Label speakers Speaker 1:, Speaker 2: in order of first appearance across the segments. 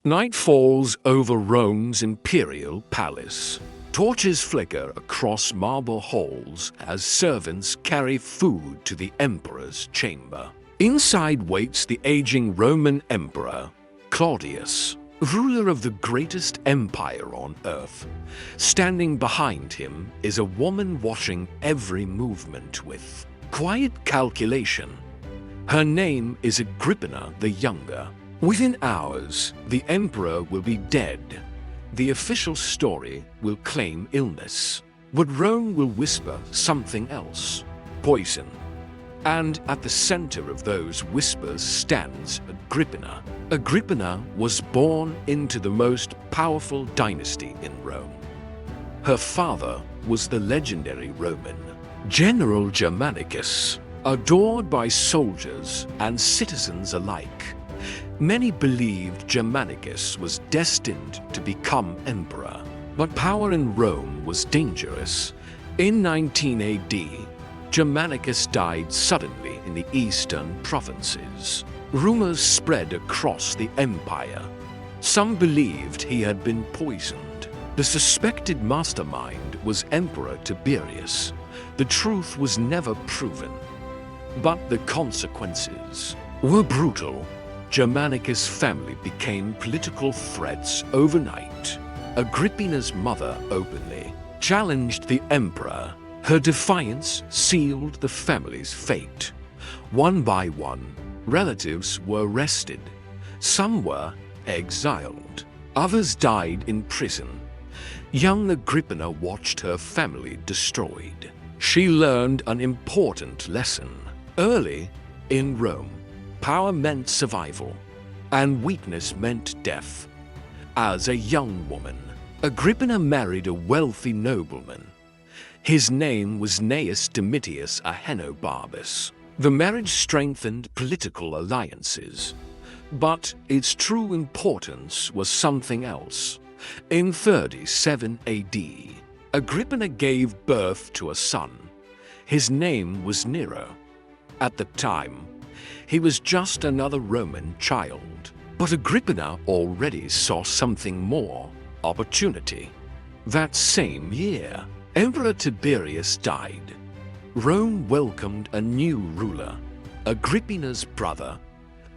Speaker 1: Night falls over Rome's imperial palace. Torches flicker across marble halls as servants carry food to the emperor's chamber. Inside waits the aging Roman emperor, Claudius, ruler of the greatest empire on earth. Standing behind him is a woman watching every movement with quiet calculation. Her name is Agrippina the Younger. Within hours, the emperor will be dead. The official story will claim illness, but Rome will whisper something else: poison. And at the center of those whispers stands Agrippina. Agrippina was born into the most powerful dynasty in Rome. Her father was the legendary Roman General Germanicus, adored by soldiers and citizens alike. Many believed Germanicus was destined to become emperor, but power in Rome was dangerous. In 19 AD, Germanicus died suddenly in the eastern provinces. Rumors spread across the empire. Some believed he had been poisoned. The suspected mastermind was Emperor Tiberius. The truth was never proven, but the consequences were brutal. Germanicus' family became political threats overnight. Agrippina's mother openly challenged the emperor. Her defiance sealed the family's fate. One by one, relatives were arrested. Some were exiled. Others died in prison. Young Agrippina watched her family destroyed. She learned an important lesson. Early in Rome, power meant survival, and weakness meant death. As a young woman, Agrippina married a wealthy nobleman. His name was Gnaeus Domitius Ahenobarbus. The marriage strengthened political alliances, but its true importance was something else. In 37 AD, Agrippina gave birth to a son. His name was Nero. At the time, he was just another Roman child. But Agrippina already saw something more: opportunity. That same year, Emperor Tiberius died. Rome welcomed a new ruler, Agrippina's brother,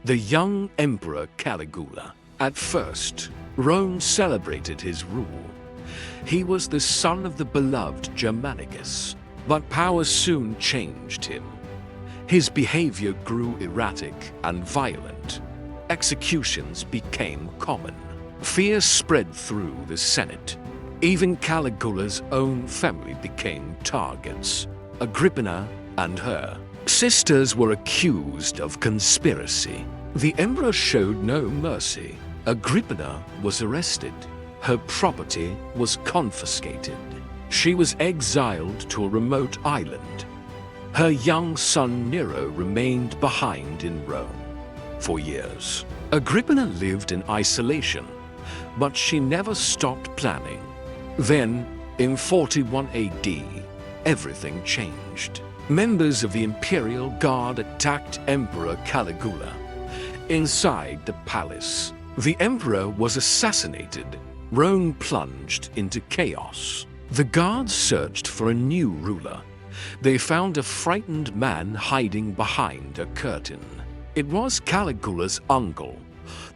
Speaker 1: the young Emperor Caligula. At first, Rome celebrated his rule. He was the son of the beloved Germanicus, but power soon changed him. His behavior grew erratic and violent. Executions became common. Fear spread through the Senate. Even Caligula's own family became targets. Agrippina and her sisters were accused of conspiracy. The emperor showed no mercy. Agrippina was arrested. Her property was confiscated. She was exiled to a remote island. Her young son Nero remained behind in Rome. For years, Agrippina lived in isolation, but she never stopped planning. Then, in 41 AD, everything changed. Members of the Imperial Guard attacked Emperor Caligula. Inside the palace, the emperor was assassinated. Rome plunged into chaos. The guards searched for a new ruler. They found a frightened man hiding behind a curtain. It was Caligula's uncle,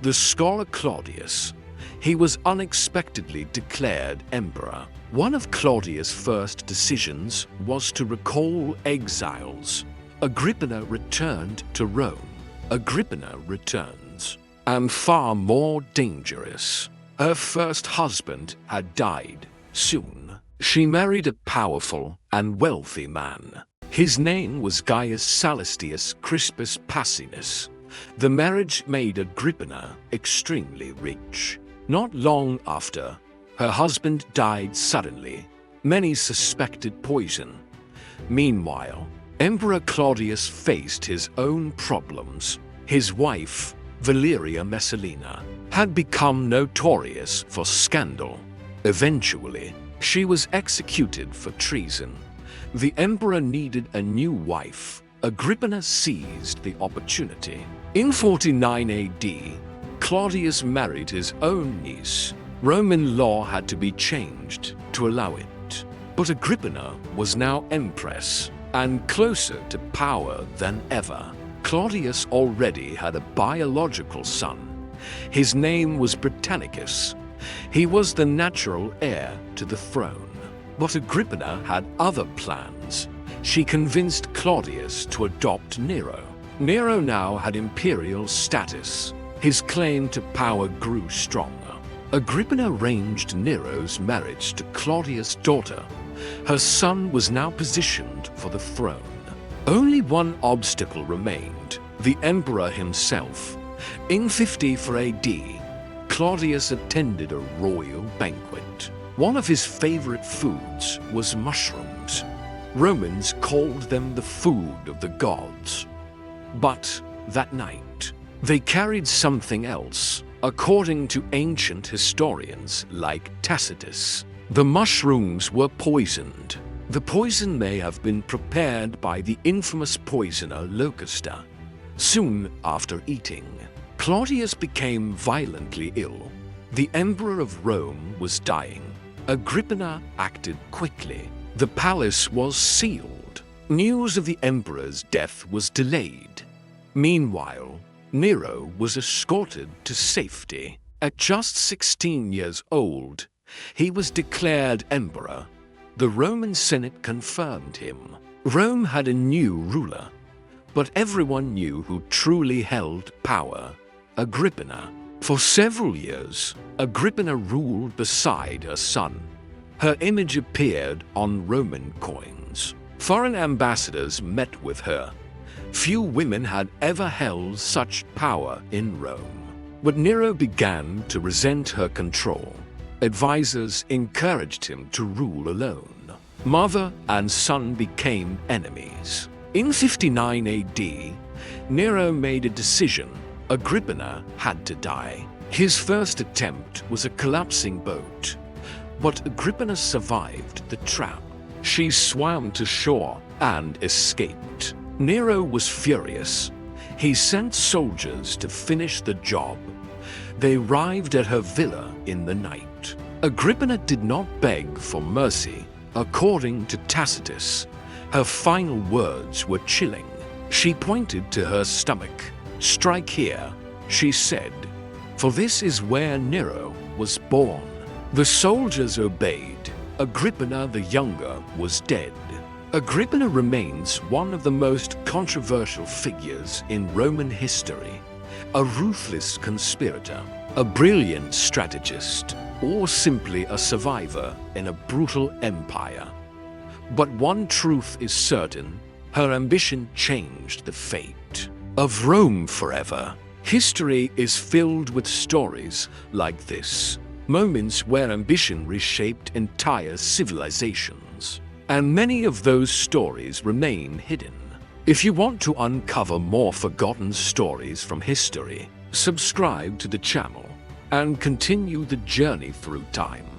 Speaker 1: the scholar Claudius. He was unexpectedly declared emperor. One of Claudius' first decisions was to recall exiles. Agrippina returned to Rome. Agrippina returns, and far more dangerous. Her first husband had died. Soon, she married a powerful and wealthy man. His name was Gaius Sallustius Crispus Passinus. The marriage made Agrippina extremely rich. Not long after, her husband died suddenly. Many suspected poison. Meanwhile, Emperor Claudius faced his own problems. His wife, Valeria Messalina, had become notorious for scandal. Eventually, she was executed for treason. The emperor needed a new wife. Agrippina seized the opportunity. In 49 AD, Claudius married his own niece, Roman law had to be changed to allow it. But Agrippina was now Empress and closer to power than ever. Claudius already had a biological son. His name was Britannicus. He was the natural heir to the throne. But Agrippina had other plans. She convinced Claudius to adopt Nero. Nero now had imperial status. His claim to power grew stronger. Agrippina arranged Nero's marriage to Claudius' daughter. Her son was now positioned for the throne. Only one obstacle remained: the emperor himself. In 54 AD, Claudius attended a royal banquet. One of his favorite foods was mushrooms. Romans called them the food of the gods. But that night, they carried something else. According to ancient historians like Tacitus, the mushrooms were poisoned. The poison may have been prepared by the infamous poisoner Locusta. Soon after eating, Claudius became violently ill. The emperor of Rome was dying. Agrippina acted quickly. The palace was sealed. News of the emperor's death was delayed. Meanwhile, Nero was escorted to safety. At just 16 years old, he was declared emperor. The Roman Senate confirmed him. Rome had a new ruler, but everyone knew who truly held power: Agrippina. For several years, Agrippina ruled beside her son. Her image appeared on Roman coins. Foreign ambassadors met with her. Few women had ever held such power in Rome. But Nero began to resent her control. Advisors encouraged him to rule alone. Mother and son became enemies. In 59 AD, Nero made a decision: Agrippina had to die. His first attempt was a collapsing boat, but Agrippina survived the trap. She swam to shore and escaped. Nero was furious. He sent soldiers to finish the job. They arrived at her villa in the night. Agrippina did not beg for mercy. According to Tacitus, her final words were chilling. She pointed to her stomach. "Strike here," she said, "for this is where Nero was born." The soldiers obeyed. Agrippina the Younger was dead. Agrippina remains one of the most controversial figures in Roman history. A ruthless conspirator, a brilliant strategist, or simply a survivor in a brutal empire. But one truth is certain: her ambition changed the fate of Rome forever. History is filled with stories like this, moments where ambition reshaped entire civilizations. And many of those stories remain hidden. If you want to uncover more forgotten stories from history, subscribe to the channel and continue the journey through time.